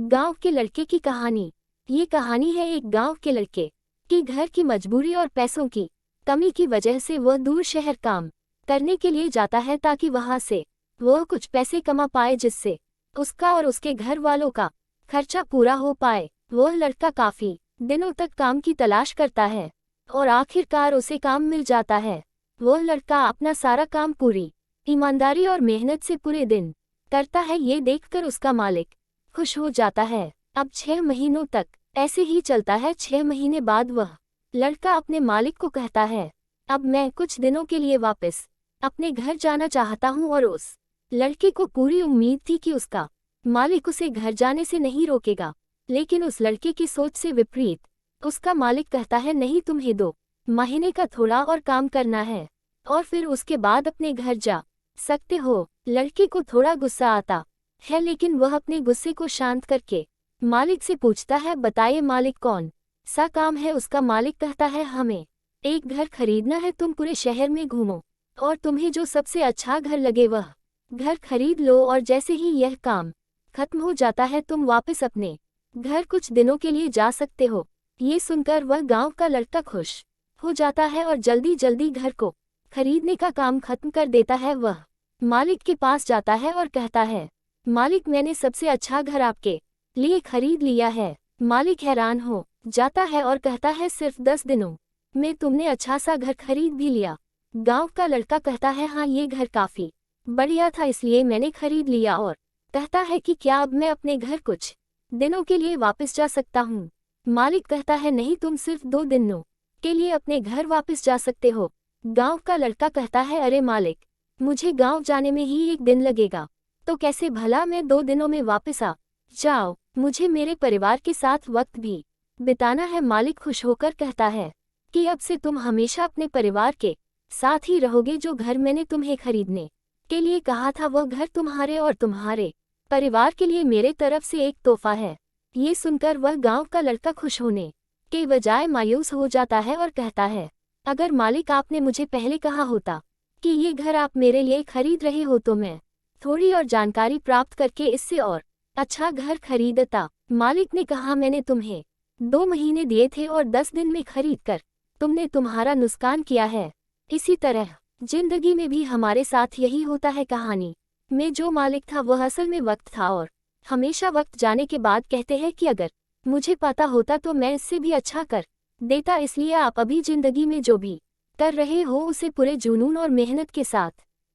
गांव के लड़के की कहानी। ये कहानी है एक गांव के लड़के की घर की मजबूरी और पैसों की कमी की वजह से वह दूर शहर काम करने के लिए जाता है ताकि वहां से वह कुछ पैसे कमा पाए जिससे उसका और उसके घर वालों का खर्चा पूरा हो पाए। वह लड़का काफी दिनों तक काम की तलाश करता है और आखिरकार उसे काम मिल जाता है। वह लड़का अपना सारा काम पूरी ईमानदारी और मेहनत से पूरे दिन करता है। ये देखकर उसका मालिक खुश हो जाता है। अब 6 महीनों तक ऐसे ही चलता है। 6 महीने बाद वह लड़का अपने मालिक को कहता है, अब मैं कुछ दिनों के लिए वापस अपने घर जाना चाहता हूँ। और उस लड़के को पूरी उम्मीद थी कि उसका मालिक उसे घर जाने से नहीं रोकेगा, लेकिन उस लड़के की सोच से विपरीत उसका मालिक कहता है, नहीं, तुम्हें 2 महीने का थोड़ा और काम करना है और फिर उसके बाद अपने घर जा सकते हो। लड़के को थोड़ा गुस्सा आता है, लेकिन वह अपने गुस्से को शांत करके मालिक से पूछता है, बताइए मालिक, कौन सा काम है। उसका मालिक कहता है, हमें एक घर खरीदना है। तुम पूरे शहर में घूमो और तुम्हें जो सबसे अच्छा घर लगे वह घर खरीद लो, और जैसे ही यह काम खत्म हो जाता है तुम वापस अपने घर कुछ दिनों के लिए जा सकते हो। ये सुनकर वह गांव का लड़का खुश हो जाता है और जल्दी जल्दी घर को खरीदने का काम खत्म कर देता है। वह मालिक के पास जाता है और कहता है, मालिक, मैंने सबसे अच्छा घर आपके लिए खरीद लिया है। मालिक हैरान हो जाता है और कहता है, सिर्फ 10 दिनों में तुमने अच्छा सा घर खरीद भी लिया। गांव का लड़का कहता है, हाँ, ये घर काफी बढ़िया था इसलिए मैंने खरीद लिया। और कहता है कि क्या अब मैं अपने घर कुछ दिनों के लिए वापस जा सकता हूँ। मालिक कहता है, नहीं, तुम सिर्फ 2 दिनों के लिए अपने घर वापस जा सकते हो। गांव का लड़का कहता है, अरे मालिक, मुझे गांव जाने में ही 1 दिन लगेगा, तो कैसे भला मैं 2 दिनों में वापस आ जाओ। मुझे मेरे परिवार के साथ वक्त भी बिताना है। मालिक खुश होकर कहता है कि अब से तुम हमेशा अपने परिवार के साथ ही रहोगे। जो घर मैंने तुम्हें खरीदने के लिए कहा था वह घर तुम्हारे और तुम्हारे परिवार के लिए मेरे तरफ से एक तोहफा है। ये सुनकर वह गांव का लड़का खुश होने के बजाय मायूस हो जाता है और कहता है, अगर मालिक आपने मुझे पहले कहा होता कि ये घर आप मेरे लिए खरीद रहे हो तो मैं थोड़ी और जानकारी प्राप्त करके इससे और अच्छा घर खरीदता। मालिक ने कहा, मैंने तुम्हें 2 महीने दिए थे और 10 दिन में खरीद कर तुमने तुम्हारा नुकसान किया है। इसी तरह जिंदगी में भी हमारे साथ यही होता है। कहानी में जो मालिक था वह असल में वक्त था, और हमेशा वक्त जाने के बाद कहते हैं कि अगर मुझे पता होता तो मैं इससे भी अच्छा कर देता। इसलिए आप अभी जिंदगी में जो भी कर रहे हो उसे पूरे जुनून और मेहनत के साथ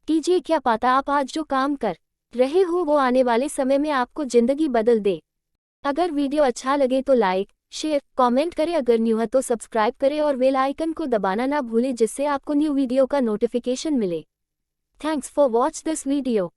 कीजिए। क्या पता आप आज जो काम कर रहे हो वो आने वाले समय में आपको जिंदगी बदल दे। अगर वीडियो अच्छा लगे तो लाइक, शेयर, कमेंट करें। अगर न्यू है तो सब्सक्राइब करें और बेल आइकन को दबाना ना भूलें जिससे आपको न्यू वीडियो का नोटिफिकेशन मिले। Thanks for watch this video.